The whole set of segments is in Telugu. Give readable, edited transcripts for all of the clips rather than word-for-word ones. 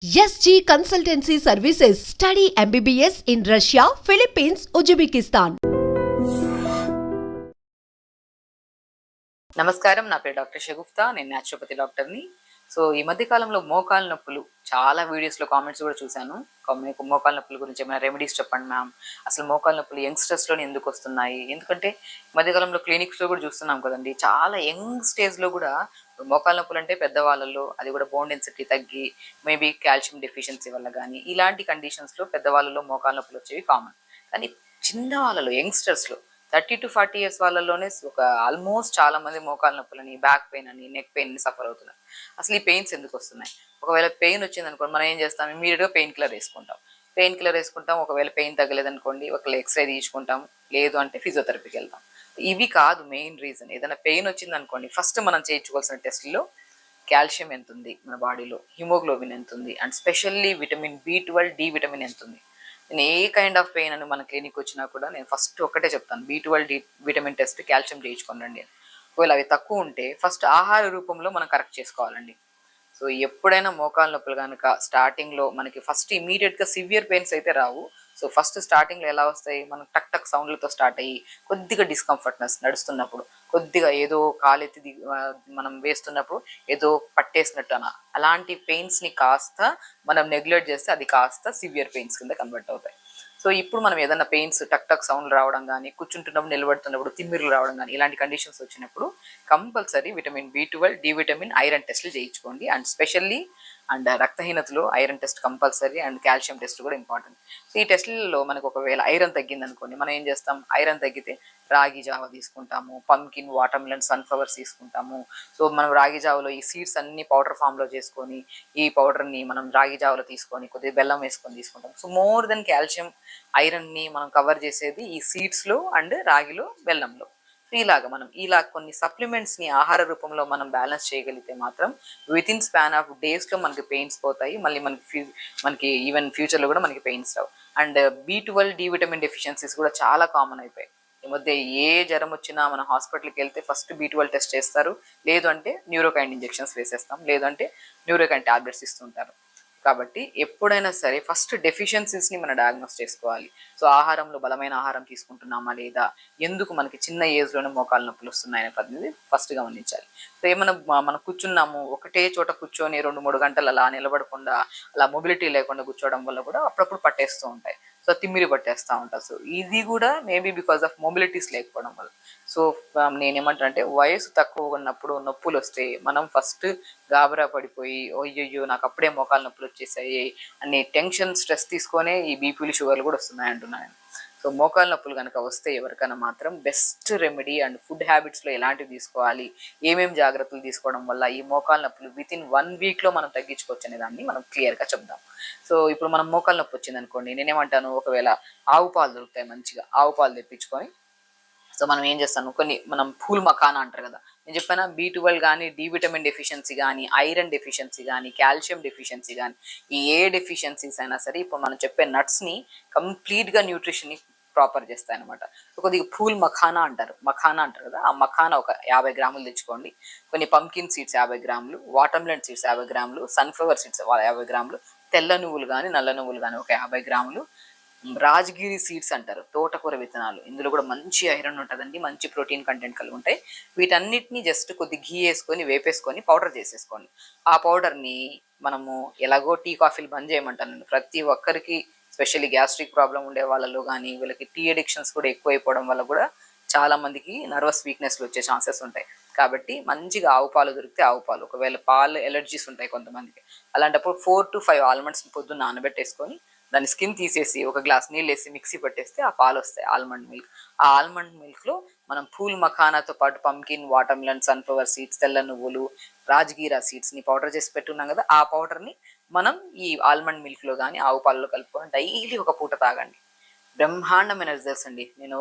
SG Consultancy Services. Study MBBS in Russia, Philippines, Uzbekistan. నమస్కారం, నా పేరు డాక్టర్ షగుఫ్తా. నేను న్యాచురోపతి డాక్టర్ని. సో ఈ మధ్య కాలంలో మోకాళ్ళ నొప్పులు చాలా వీడియోస్లో కామెంట్స్ కూడా చూశాను. మీకు మోకాళ్ళ నొప్పుల గురించి ఏమైనా రెమెడీస్ చెప్పండి మ్యామ్, అసలు మోకాళ్ళ నొప్పులు యంగ్స్టర్స్లోనే ఎందుకు వస్తున్నాయి? ఎందుకంటే మధ్యకాలంలో క్లినిక్స్లో కూడా చూస్తున్నాం కదండి, చాలా యంగ్ స్టేజ్లో కూడా మోకాళ్ళ నొప్పులు అంటే పెద్దవాళ్ళలో, అది కూడా బోన్ డెన్సిటీ తగ్గి మేబీ కాల్షియం డెఫిషియన్సీ వల్ల కానీ ఇలాంటి కండిషన్స్లో పెద్దవాళ్ళలో మోకాళ్ళ నొప్పులు వచ్చేవి కామన్. కానీ చిన్న వాళ్ళలో, యంగ్స్టర్స్లో 30 to 40 years వాళ్ళలోనే ఒక ఆల్మోస్ట్ చాలా మంది మోకాళ్ళ నొప్పులని, బ్యాక్ పెయిన్ అని, నెక్ పెయిన్ అని సఫర్ అవుతున్నారు. అసలు ఈ పెయిన్స్ ఎందుకు వస్తున్నాయి? ఒకవేళ పెయిన్ వచ్చింది అనుకోండి, మనం ఏం చేస్తాం? ఇమీడియట్గా పెయిన్ కిల్లర్ వేసుకుంటాం. ఒకవేళ పెయిన్ తగ్గలేదనుకోండి, ఒకవేళ ఎక్స్రే తీసుకుంటాం, లేదు అంటే ఫిజియోథెరపీకి వెళ్తాం. ఇవి కాదు మెయిన్ రీజన్. ఏదైనా పెయిన్ వచ్చింది అనుకోండి, ఫస్ట్ మనం చేయించుకోవాల్సిన టెస్ట్లో కాల్షియం ఎంత ఉంది మన బాడీలో, హిమోగ్లోబిన్ ఎంత ఉంది, and specially vitamin B12, D vitamin ఎంత ఉంది. నేను ఏ కైండ్ ఆఫ్ పెయిన్ అని మన క్లినిక్ వచ్చినా కూడా నేను ఫస్ట్ ఒకటే చెప్తాను, B12, D vitamin test, calcium చేయించుకోండి. ఒకవేళ అవి తక్కువ ఉంటే ఫస్ట్ ఆహార రూపంలో మనం కరెక్ట్ చేసుకోవాలండి. సో ఎప్పుడైనా మోకాళ్ళ నొప్పులు కనుక స్టార్టింగ్లో మనకి ఫస్ట్ ఇమీడియట్గా సివియర్ పెయిన్స్ అయితే రావు. సో ఫస్ట్ స్టార్టింగ్లో ఎలా వస్తాయి? మనం టక్ టక్ సౌండ్లతో స్టార్ట్ అయ్యి కొద్దిగా డిస్కంఫర్ట్నెస్, నడుస్తున్నప్పుడు కొద్దిగా ఏదో కాలెత్తి మనం వేస్తున్నప్పుడు ఏదో పట్టేసినట్టు అలాంటి పెయిన్స్ని కాస్త మనం నెగ్లెక్ట్ చేస్తే అది కాస్త సివియర్ పెయిన్స్ కింద కన్వర్ట్ అవుతాయి. సో ఇప్పుడు మనం ఏదైనా పెయిన్స్, టక్ టక్ సౌండ్ రావడం కానీ, కూర్చుంటున్నప్పుడు, నిలబడుతున్నప్పుడు తిమ్మిర్లు రావడం కానీ ఇలాంటి కండిషన్స్ వచ్చినప్పుడు compulsory vitamin B12, D vitamin, iron టెస్ట్లు చేయించుకోండి. అండ్ స్పెషల్లీ రక్తహీనతలో iron test compulsory, and calcium test కూడా ఇంపార్టెంట్. సో ఈ టెస్ట్లలో మనకు ఒకవేళ ఐరన్ తగ్గింది అనుకోండి, మనం ఏం చేస్తాం? ఐరన్ తగ్గితే రాగి జావ తీసుకుంటాము, పంకిన్, వాటర్ మిలన్, సన్ఫ్లవర్స్ తీసుకుంటాము. సో మనం రాగి జావలో ఈ సీడ్స్ అన్ని పౌడర్ ఫామ్లో చేసుకొని, ఈ పౌడర్ని మనం రాగి జావలో తీసుకొని కొద్దిగా బెల్లం వేసుకొని తీసుకుంటాం. సో మోర్ దెన్ కాల్షియం, ఐరన్ని మనం కవర్ చేసేది ఈ సీడ్స్లో అండ్ రాగిలో, బెల్లంలో. సో మనం ఇలా కొన్ని సప్లిమెంట్స్ని ఆహార రూపంలో మనం బ్యాలెన్స్ చేయగలిగితే మాత్రం విత్ ఇన్ స్పాన్ ఆఫ్ డేస్లో మనకి పెయిన్స్ పోతాయి. మళ్ళీ మనకి ఈవెన్ ఫ్యూచర్లో కూడా మనకి పెయిన్స్ రావు. And B12, D vitamin deficiencies కూడా చాలా కామన్ అయిపోయాయి. ఈ మధ్య ఏ జ్వరం వచ్చినా మన హాస్పిటల్కి వెళ్తే ఫస్ట్ B12 టెస్ట్ చేస్తారు, లేదు అంటే న్యూరోకైన్ ఇంజెక్షన్స్ వేసేస్తాం, లేదు అంటే న్యూరోకైన్ టాబ్లెట్స్ ఇస్తుంటారు. కాబట్టి ఎప్పుడైనా సరే ఫస్ట్ డెఫిషియన్సీస్ని మనం డయాగ్నోస్ చేసుకోవాలి. సో ఆహారంలో బలమైన ఆహారం తీసుకుంటున్నామా లేదా, ఎందుకు మనకి చిన్న ఏజ్లోనే మోకాళ్ళ నొప్పులు వస్తున్నాయనే పద్ధతి ఫస్ట్ గమనించాలి. సో ఏమైనా మనం కూర్చున్నాము, ఒకటే చోట కూర్చొని 2-3 గంటలు అలా నిలబడకుండా, అలా మొబిలిటీ లేకుండా కూర్చోవడం వల్ల కూడా అప్పుడప్పుడు పట్టేస్తూ ఉంటాయి. సో తిమ్మిరి పట్టేస్తూ ఉంటారు. సో ఇది కూడా మేబీ బికాస్ ఆఫ్ మొబిలిటీస్ లేకపోవడం వల్ల. సో నేనేమంటానంటే, వయసు తక్కువ ఉన్నప్పుడు నొప్పులు వస్తే మనం ఫస్ట్ గాబరా పడిపోయి అయ్యయ్యో నాకు అప్పుడే మోకాళ్ళ నొప్పులు వచ్చేసాయి అనే టెన్షన్, స్ట్రెస్ తీసుకొనే ఈ బీపీలు, షుగర్లు కూడా వస్తున్నాయి అంటున్నాను. సో మోకాళ్ళ నొప్పులు కనుక వస్తే ఎవరికైనా మాత్రం బెస్ట్ రెమెడీ అండ్ ఫుడ్ హ్యాబిట్స్లో ఎలాంటివి తీసుకోవాలి, ఏమేమి జాగ్రత్తలు తీసుకోవడం వల్ల ఈ మోకాళ్ళ నొప్పులు విత్ ఇన్ 1 వీక్లో మనం తగ్గించుకోవచ్చు అనే దాన్ని మనం క్లియర్గా చెప్దాం. సో ఇప్పుడు మనం మోకాళ్ళ నొప్పి వచ్చింది అనుకోండి, నేనేమంటాను, ఒకవేళ ఆవు పాలు దొరుకుతాయి, మంచిగా ఆవు పాలు తెప్పించుకొని, సో మనం ఏం చేస్తాను, మనం పూల్ మఖానా అంటారు కదా, నేను చెప్పాను B12 కానీ, డి విటమిన్ డెఫిషియన్సీ కానీ, ఐరన్ డెఫిషియన్సీ కానీ, కాల్షియం డెఫిషియన్సీ కానీ, ఈ ఏ డెఫిషియన్సీస్ అయినా సరే ఇప్పుడు మనం చెప్పే నట్స్ని కంప్లీట్గా న్యూట్రిషన్ని ప్రాపర్ చేస్తాయి అనమాట. సో కొద్దిగా పూల్ మఖానా అంటారు కదా, ఆ మఖానా ఒక 50 గ్రాములు తెచ్చుకోండి. కొన్ని పంకిన్ సీడ్స్ 50 గ్రాములు, వాటర్ మిలన్ సీడ్స్ 50 గ్రాములు, సన్ఫ్లవర్ సీడ్స్ 50 గ్రాములు, తెల్ల నువ్వులు కానీ, నల్ల నువ్వులు కానీ ఒక 50 గ్రాములు, రాజగిరి సీడ్స్ అంటారు, తోటకూర విత్తనాలు, ఇందులో కూడా మంచి ఐరన్ ఉంటుందండి, మంచి ప్రోటీన్ కంటెంట్ కలిగి ఉంటాయి. వీటన్నిటిని జస్ట్ కొద్ది ఘీ వేసుకొని వేపేసుకొని పౌడర్ చేసేసుకోండి. ఆ పౌడర్ని మనము ఎలాగో టీ కాఫీలు బంద్ చేయమంటాను ప్రతి ఒక్కరికి, స్పెషల్లీ గ్యాస్ట్రిక్ ప్రాబ్లం ఉండే వాళ్ళలో కానీ, వీళ్ళకి టీ అడిక్షన్స్ కూడా ఎక్కువైపోవడం వల్ల కూడా చాలా మందికి నర్వస్ వీక్నెస్లు వచ్చే ఛాన్సెస్ ఉంటాయి. కాబట్టి మంచిగా ఆవు పాలు దొరికితే ఆవు పాలు, ఒకవేళ పాలు ఎలర్జీస్ ఉంటాయి కొంతమందికి, అలాంటప్పుడు 4 to 5 ఆల్మండ్స్ పొద్దున్న నానబెట్టేసుకొని దాని స్కిన్ తీసేసి ఒక గ్లాస్ నీళ్ళు వేసి మిక్సీ పట్టేస్తే ఆ పాలు వస్తాయి, ఆల్మండ్ మిల్క్. ఆ ఆల్మండ్ మిల్క్లో మనం పూల్ మఖానాతో పాటు pumpkin, water melon, sunflower seeds, తెల్ల నువ్వులు, రాజగీరా సీడ్స్ని పౌడర్ చేసి పెట్టున్నాం కదా, ఆ పౌడర్ని మనం ఈ ఆల్మండ్ మిల్క్లో కానీ, ఆవు పాలలో కలుపుకొని డైలీ ఒక పూట తాగండి. బ్రహ్మాండమైన రిజల్ట్స్ అండి. నేను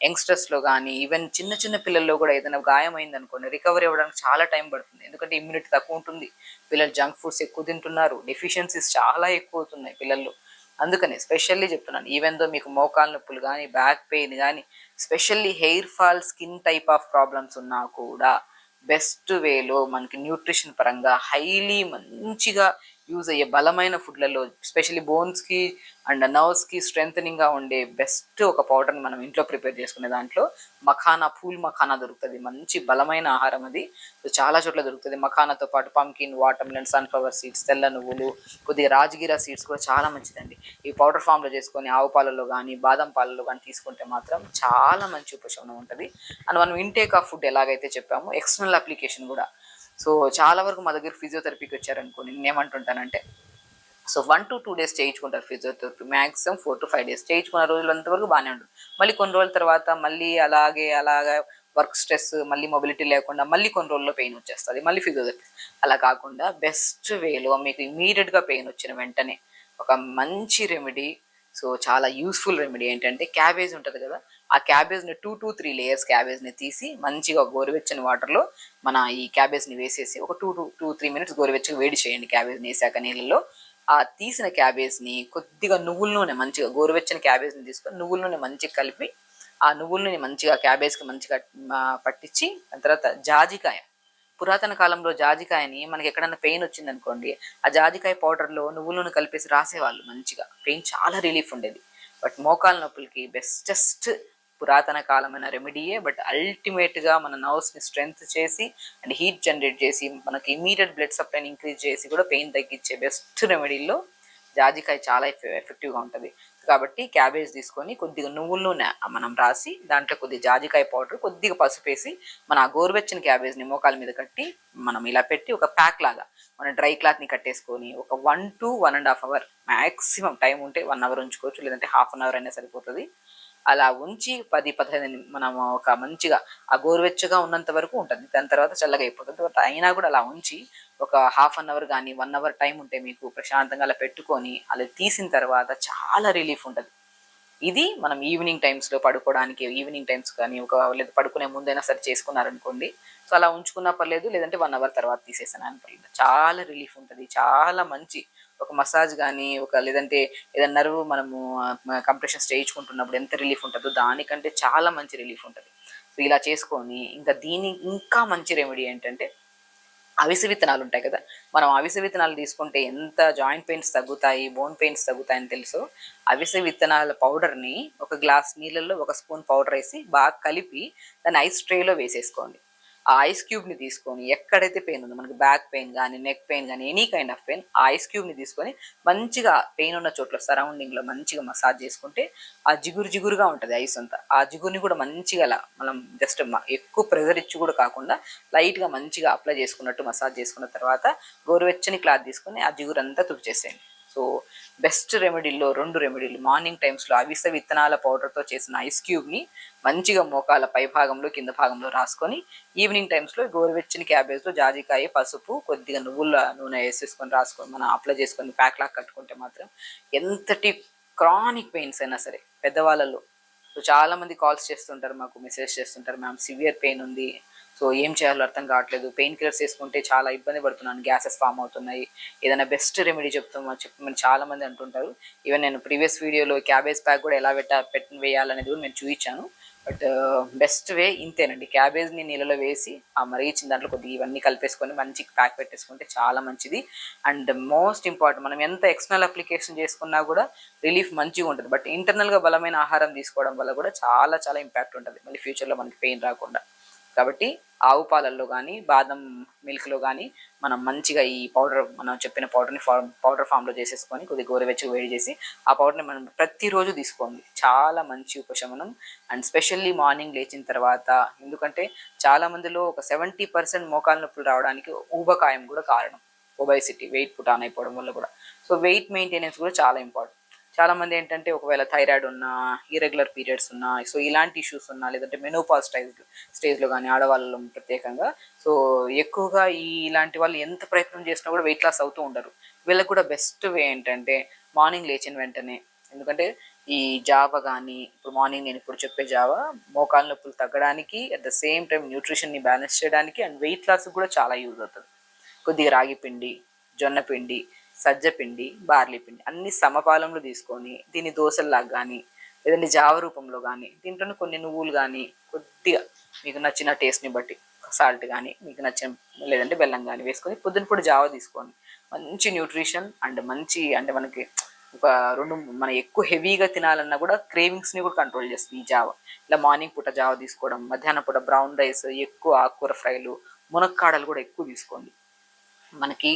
యంగ్స్టర్స్లో కానీ, ఈవెన్ చిన్న చిన్న పిల్లల్లో కూడా ఏదైనా గాయం అయింది అనుకోండి, రికవరీ అవ్వడానికి చాలా టైం పడుతుంది. ఎందుకంటే ఇమ్యూనిటీ తక్కువ ఉంటుంది, పిల్లలు జంక్ ఫుడ్స్ ఎక్కువ తింటున్నారు, డెఫిషియన్సీస్ చాలా ఎక్కువ అవుతున్నాయి పిల్లల్లో. అందుకని స్పెషల్లీ చెప్తున్నాను, ఈవెన్ దో మీకు మోకాళ్ళ నొప్పులు కానీ, బ్యాక్ పెయిన్ కానీ, specially hair fall, skin type of problems ఉన్నా కూడా బెస్ట్ వేలో మనకి న్యూట్రిషన్ పరంగా హైలీ మంచిగా యూజ్ అయ్యే బలమైన ఫుడ్లలో ఎస్పెషల్లీ బోన్స్కి అండ్ నర్వ్స్కి స్ట్రెంథనింగ్గా ఉండే బెస్ట్ ఒక పౌడర్ని మనం ఇంట్లో ప్రిపేర్ చేసుకునే దాంట్లో మఖానా, పూల్ మఖానా దొరుకుతుంది. మంచి బలమైన ఆహారం అది. సో చాలా చోట్ల దొరుకుతుంది. మఖానాతో పాటు pumpkin, water melon, sunflower seeds, తెల్ల నువ్వులు, కొద్దిగా రాజగిరా సీడ్స్ కూడా చాలా మంచిదండి. ఈ పౌడర్ ఫామ్లో చేసుకొని ఆవు పాలలో కానీ బాదం పాలలో కానీ తీసుకుంటే మాత్రం చాలా మంచి ఉపశమనం ఉంటుంది. అండ్ మనం ఇంటేక్ ఆఫ్ ఫుడ్ ఎలాగైతే చెప్పామో ఎక్స్టర్నల్ అప్లికేషన్ కూడా. సో చాలా వరకు మా దగ్గర ఫిజియోథెరపీకి వచ్చారనుకో, నేను ఏమంటుంటానంటే, సో 1 to 2 days చేయించుకుంటారు ఫిజియోథెరపీ, మ్యాక్సిమం 4 to 5 days చేయించుకున్న రోజులంత వరకు బాగానే ఉంటుంది. మళ్ళీ కొన్ని రోజుల తర్వాత మళ్ళీ అలాగా వర్క్ స్ట్రెస్, మళ్ళీ మొబిలిటీ లేకుండా మళ్ళీ కొన్ని రోజుల్లో పెయిన్ వచ్చేస్తుంది, మళ్ళీ ఫిజియోథెరపీ. అలా కాకుండా బెస్ట్ వేలో మీకు ఇమీడియట్గా పెయిన్ వచ్చిన వెంటనే ఒక మంచి రెమెడీ, సో చాలా యూస్ఫుల్ రెమెడీ ఏంటంటే, క్యాబేజ్ ఉంటుంది కదా, ఆ క్యాబేజ్ని 2 to 3 లేయర్స్ క్యాబేజ్ని తీసి మంచిగా గోరువెచ్చని వాటర్లో మన ఈ క్యాబేజ్ని వేసేసి ఒక 2 to 3 minutes గోరువెచ్చగా వేడి చేయండి. క్యాబేజ్ని వేసాక నీళ్ళలో ఆ తీసిన క్యాబేజ్ని కొద్దిగా నువ్వుల నూనె, మంచిగా గోరువెచ్చని క్యాబేజ్ని తీసుకొని నువ్వుల నూనె మంచిగా కలిపి ఆ నువ్వుల నూనె మంచిగా క్యాబేజ్కి మంచిగా పట్టించి, దాని తర్వాత జాజికాయ, పురాతన కాలంలో జాజికాయని మనకి ఎక్కడన్నా పెయిన్ వచ్చింది అనుకోండి, ఆ జాజికాయ పౌడర్లో నువ్వుల నూనె కలిపేసి రాసేవాళ్ళు, మంచిగా పెయిన్ చాలా రిలీఫ్ ఉండేది. బట్ మోకాల నొప్పులకి బెస్టెస్ట్ పురాతన కాలమైన రెమెడీయే. బట్ అల్టిమేట్గా మన నర్వ్స్ని స్ట్రెంగ్త్ చేసి అండ్ హీట్ జనరేట్ చేసి మనకి ఇమీడియట్ బ్లడ్ సప్లైని ఇంక్రీజ్ చేసి కూడా పెయిన్ తగ్గించే బెస్ట్ రెమెడీల్లో జాజికాయ చాలా ఎఫెక్టివ్గా ఉంటుంది. కాబట్టి క్యాబేజ్ తీసుకొని కొద్దిగా నువ్వుల నూనె మనం రాసి దాంట్లో కొద్దిగా జాజికాయ పౌడర్, కొద్దిగా పసుపు వేసి మన గోరువెచ్చని క్యాబేజ్ని మోకాల మీద కట్టి మనం ఇలా పెట్టి ఒక ప్యాక్ లాగా మన డ్రై క్లాత్ని కట్టేసుకొని ఒక 1 to 1.5 hours మ్యాక్సిమం, టైం ఉంటే 1 hour ఉంచుకోవచ్చు, లేదంటే ½ hour అయినా సరిపోతుంది. అలా ఉంచి 10-15 మనం ఒక మంచిగా ఆ గోరువెచ్చగా ఉన్నంత వరకు ఉంటుంది, దాని తర్వాత చల్లగా అయిపోతుంది. బట్ అయినా కూడా అలా ఉంచి ఒక ½ hour కానీ 1 hour టైం ఉంటే మీకు ప్రశాంతంగా అలా పెట్టుకొని అలా తీసిన తర్వాత చాలా రిలీఫ్ ఉంటుంది. ఇది మనం ఈవినింగ్ టైమ్స్లో పడుకోవడానికి, ఈవినింగ్ టైమ్స్ కానీ లేదా పడుకునే ముందైనా సరే చేసుకున్నారనుకోండి, సో అలా ఉంచుకున్నా పర్లేదు, లేదంటే 1 hour తర్వాత తీసేసాను పర్లేదు, చాలా రిలీఫ్ ఉంటుంది. చాలా మంచి ఒక మసాజ్ కానీ లేదంటే ఏదైనా నర్వ్ మనము కంప్రెషన్స్ చేయించుకుంటున్నప్పుడు ఎంత రిలీఫ్ ఉంటుందో దానికంటే చాలా మంచి రిలీఫ్ ఉంటుంది. సో ఇలా చేసుకొని ఇంకా మంచి రెమెడీ ఏంటంటే, అవిసె విత్తనాలు ఉంటాయి కదా, మనం అవిసె విత్తనాలు తీసుకుంటే ఎంత జాయింట్ పెయిన్స్ తగ్గుతాయి, బోన్ పెయిన్స్ తగ్గుతాయని తెలుసు. అవిసె విత్తనాల పౌడర్ని ఒక గ్లాస్ నీళ్ళల్లో 1 స్పూన్ పౌడర్ వేసి బాగా కలిపి దాన్ని ఐస్ ట్రేలో వేసేసుకోండి. ఆ ఐస్ క్యూబ్ని తీసుకొని ఎక్కడైతే పెయిన్ ఉందో, మనకి బ్యాక్ పెయిన్ కానీ నెక్ పెయిన్ కానీ ఎనీ కైండ్ ఆఫ్ పెయిన్, ఆ ఐస్ క్యూబ్ని తీసుకొని మంచిగా పెయిన్ ఉన్న చోట్ల సరౌండింగ్లో మంచిగా మసాజ్ చేసుకుంటే ఆ జిగురుగా ఉంటుంది ఐస్ అంతా. ఆ జిగురుని కూడా మంచిగా అలా మనం జస్ట్ ఎక్కువ ప్రెజర్ ఇచ్చి కూడా కాకుండా లైట్గా మంచిగా అప్లై చేసుకున్నట్టు మసాజ్ చేసుకున్న తర్వాత గోరువెచ్చని క్లాత్ తీసుకొని ఆ జిగురు అంతా తుడిచేసేయండి. సో బెస్ట్ రెమెడీల్లో 2 రెమెడీలు, మార్నింగ్ టైమ్స్లో అవిసె విత్తనాల పౌడర్తో చేసిన ఐస్ క్యూబ్ని మంచిగా మోకాల పై భాగంలో కింద భాగంలో రాసుకొని, ఈవినింగ్ టైమ్స్లో గోరువెచ్చని క్యాబేజ్లో జాజికాయ, పసుపు, కొద్దిగా నువ్వుల నూనె వేసేసుకొని రాసుకొని మనం అప్లై చేసుకొని ప్యాక్ లాగా కట్టుకుంటే మాత్రం ఎంతటి క్రానిక్ పెయిన్స్ అయినా సరే పెద్దవాళ్ళలో. సో చాలామంది కాల్స్ చేస్తుంటారు, మాకు మెసేజ్ చేస్తుంటారు, మ్యామ్ సివియర్ పెయిన్ ఉంది, సో ఏం చేయాలో అర్థం కావట్లేదు, పెయిన్ కిల్లర్స్ వేసుకుంటే చాలా ఇబ్బంది పడుతున్నాను, గ్యాసెస్ ఫామ్ అవుతున్నాయి, ఏదైనా బెస్ట్ రెమెడీ చెప్పమని చాలా మంది అంటుంటారు. ఈవెన్ నేను ప్రీవియస్ వీడియోలో క్యాబేజ్ ప్యాక్ కూడా ఎలా వేయాలనేది కూడా నేను చూపించాను. బట్ బెస్ట్ వే ఇంతేనండి, క్యాబేజ్ని నీళ్ళలో వేసి ఆ మరిగించిన దాంట్లో కొద్దిగా ఇవన్నీ కలిపేసుకొని మంచి ప్యాక్ పెట్టేసుకుంటే చాలా మంచిది. అండ్ మోస్ట్ ఇంపార్టెంట్, మనం ఎంత ఎక్స్టర్నల్ అప్లికేషన్ చేసుకున్నా కూడా రిలీఫ్ మంచిగా ఉంటుంది. బట్ ఇంటర్నల్గా బలమైన ఆహారం తీసుకోవడం వల్ల కూడా చాలా చాలా ఇంపాక్ట్ ఉంటుంది, మళ్ళీ ఫ్యూచర్లో మనకి పెయిన్ రాకుండా. కాబట్టి ఆవు పాలల్లో కానీ బాదం మిల్క్లో కానీ మనం మంచిగా ఈ పౌడర్, మనం చెప్పిన పౌడర్ని పౌడర్ ఫామ్లో చేసేసుకొని కొద్దిగా గోరువెచ్చగా వేడి చేసి ఆ పౌడర్ని మనం ప్రతిరోజు తీసుకోండి, చాలా మంచి ఉపశమనం. అండ్ స్పెషల్లీ మార్నింగ్ లేచిన తర్వాత, ఎందుకంటే చాలామందిలో ఒక 70% మోకాలు నొప్పులు రావడానికి ఊబకాయం కూడా కారణం, ఒబైసిటీ, వెయిట్ పుట్ ఆన్ అయిపోవడం వల్ల కూడా. సో వెయిట్ మెయింటెనెన్స్ కూడా చాలా ఇంపార్టెంట్. చాలామంది ఏంటంటే ఒకవేళ థైరాయిడ్ ఉన్నా, ఇర్రెగ్యులర్ పీరియడ్స్ ఉన్నా, సో ఇలాంటి ఇష్యూస్ ఉన్నా, లేదంటే మెనోపాజ్ స్టేజ్లో కానీ ఆడవాళ్ళలో ప్రత్యేకంగా, సో ఎక్కువగా ఇలాంటి వాళ్ళు ఎంత ప్రయత్నం చేసినా కూడా వెయిట్ లాస్ అవుతూ ఉండరు. వీళ్ళకి కూడా బెస్ట్ వే ఏంటంటే మార్నింగ్ లేచిన వెంటనే, ఎందుకంటే ఈ జావ కానీ, ఇప్పుడు మార్నింగ్ నేను ఇప్పుడు చెప్పే జావ మోకాలు నొప్పులు తగ్గడానికి, అట్ ద సేమ్ టైం న్యూట్రిషన్ని బ్యాలెన్స్ చేయడానికి అండ్ వెయిట్ లాస్ కూడా చాలా యూజ్ అవుతుంది. కొద్దిగా రాగి పిండి, జొన్న పిండి, సజ్జ పిండి, బార్లీ పిండి అన్ని సమపాలంలో తీసుకొని దీన్ని దోశల్లాగా కానీ, లేదంటే జావ రూపంలో కానీ, దీంట్లోనే కొన్ని నువ్వులు కానీ, కొద్దిగా మీకు నచ్చిన టేస్ట్ని బట్టి సాల్ట్ కానీ, మీకు నచ్చిన లేదంటే బెల్లం కానీ వేసుకొని పొద్దునపూట జావ తీసుకోండి. మంచి న్యూట్రిషన్ అండ్ మంచి అంటే మనకి ఒక రెండు మనం ఎక్కువ హెవీగా తినాలన్నా కూడా క్రేవింగ్స్ని కూడా కంట్రోల్ చేస్తుంది ఈ జావ. ఇలా మార్నింగ్ పూట జావ తీసుకోవడం, మధ్యాహ్నం పూట బ్రౌన్ రైస్, ఎక్కువ ఆకుకూర ఫ్రైలు, మునక్కాడలు కూడా ఎక్కువ తీసుకోండి. మనకి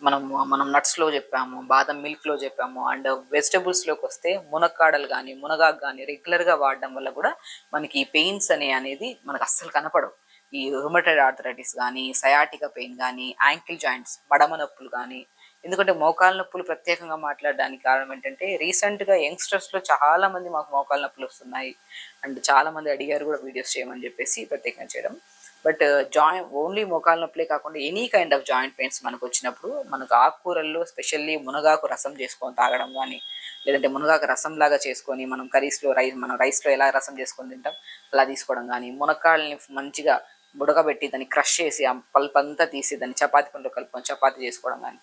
మనం నట్స్లో చెప్పాము, బాదం మిల్క్లో చెప్పాము, అండ్ వెజిటబుల్స్లోకి వస్తే మునక్కాడలు కానీ మునగాకు కానీ రెగ్యులర్గా వాడడం వల్ల కూడా మనకి ఈ పెయిన్స్ అనేది మనకు అస్సలు కనపడవు. ఈ రుమటైడ్ ఆర్థరైటిస్ కానీ, సయాటికా పెయిన్ కానీ, యాంకిల్ జాయింట్స్ మడమ నొప్పులు కానీ. ఎందుకంటే మోకాల నొప్పులు ప్రత్యేకంగా మాట్లాడడానికి కారణం ఏంటంటే రీసెంట్గా యంగ్స్టర్స్లో చాలా మంది మాకు మోకాల నొప్పులు వస్తున్నాయి అండ్ చాలా మంది అడిగారు కూడా వీడియోస్ చేయమని చెప్పేసి ప్రత్యేకంగా చేయడం. బట్ ఓన్లీ మోకాల నొప్పులే కాకుండా any kind of joint pains మనకు వచ్చినప్పుడు మనకు ఆకుకూరల్లో స్పెషల్లీ మునగాకు రసం చేసుకొని తాగడం కానీ, లేదంటే మునగాకు రసం లాగా చేసుకొని మనం కర్రీస్లో మనం రైస్లో ఎలా రసం చేసుకొని తింటాం అలా తీసుకోవడం కానీ, మునక్కాడల్ని మంచిగా బుడకబెట్టి దాన్ని క్రష్ చేసి ఆ పల్ప్ అంతా తీసి దాన్ని చపాతీ పిండిలో కలుపుకొని చపాతీ చేసుకోవడం కానీ,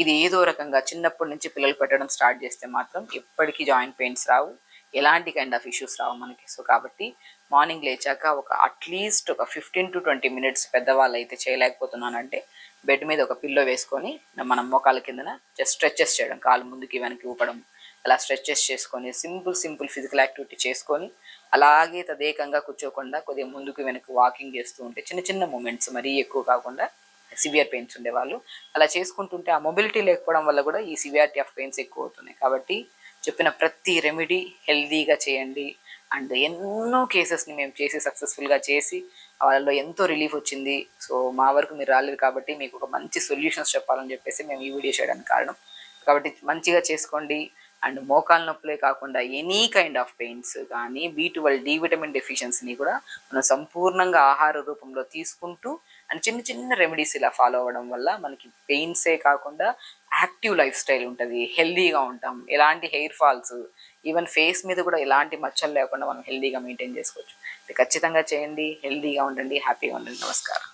ఇది ఏదో రకంగా చిన్నప్పటి నుంచి పిల్లలు పెట్టడం స్టార్ట్ చేస్తే మాత్రం ఎప్పటికీ జాయింట్ పెయిన్స్ రావు, ఎలాంటి కైండ్ ఆఫ్ ఇష్యూస్ రావు మనకి. సో కాబట్టి మార్నింగ్ లేచాక అట్లీస్ట్ ఒక 15 to 20 minutes పెద్దవాళ్ళు అయితే చేయలేకపోతున్నానంటే బెడ్ మీద ఒక పిల్లో వేసుకొని మనం మోకాల కిందన జస్ట్ స్ట్రెచెస్ చేయడం, కాలు ముందుకి వెనక్కి ఊపడం, అలా స్ట్రెచెస్ చేసుకొని సింపుల్ ఫిజికల్ యాక్టివిటీ చేసుకొని అలాగే తదేకంగా కూర్చోకుండా కొద్దిగా ముందుకు వెనక్కి వాకింగ్ చేస్తూ ఉంటే చిన్న చిన్న మూమెంట్స్, మరీ ఎక్కువ కాకుండా సివియర్ పెయిన్స్ ఉండేవాళ్ళు అలా చేసుకుంటుంటే ఆ మొబిలిటీ లేకపోవడం వల్ల కూడా ఈ సివియారిటీ ఆఫ్ పెయిన్స్ ఎక్కువ అవుతున్నాయి. కాబట్టి చెప్పిన ప్రతి రెమెడీ హెల్దీగా చేయండి. అండ్ ఎన్నో కేసెస్ని మేము చేసి సక్సెస్ఫుల్గా చేసి వాళ్ళలో ఎంతో రిలీఫ్ వచ్చింది. సో మా వరకు మీరు రాలేదు కాబట్టి మీకు ఒక మంచి సొల్యూషన్స్ చెప్పాలని చెప్పేసి మేము ఈ వీడియో చేయడానికి కారణం. కాబట్టి మంచిగా చేసుకోండి. అండ్ మోకాల నొప్పులే కాకుండా ఎనీ కైండ్ ఆఫ్ పెయిన్స్ కానీ, B12 డి విటమిన్ డెఫిషియన్సీని కూడా మనం సంపూర్ణంగా ఆహార రూపంలో తీసుకుంటూ అండ్ చిన్న చిన్న రెమెడీస్ ఇలా ఫాలో అవ్వడం వల్ల మనకి పెయిన్సే కాకుండా యాక్టివ్ లైఫ్ స్టైల్ ఉంటుంది, హెల్దీగా ఉంటాం, ఎలాంటి హెయిర్ ఫాల్స్, ఈవెన్ ఫేస్ మీద కూడా ఎలాంటి మచ్చలు లేకుండా మనం హెల్దీగా మెయింటైన్ చేసుకోవచ్చు. ఖచ్చితంగా చేయండి, హెల్దీగా ఉండండి, హ్యాపీగా ఉండండి. నమస్కారం.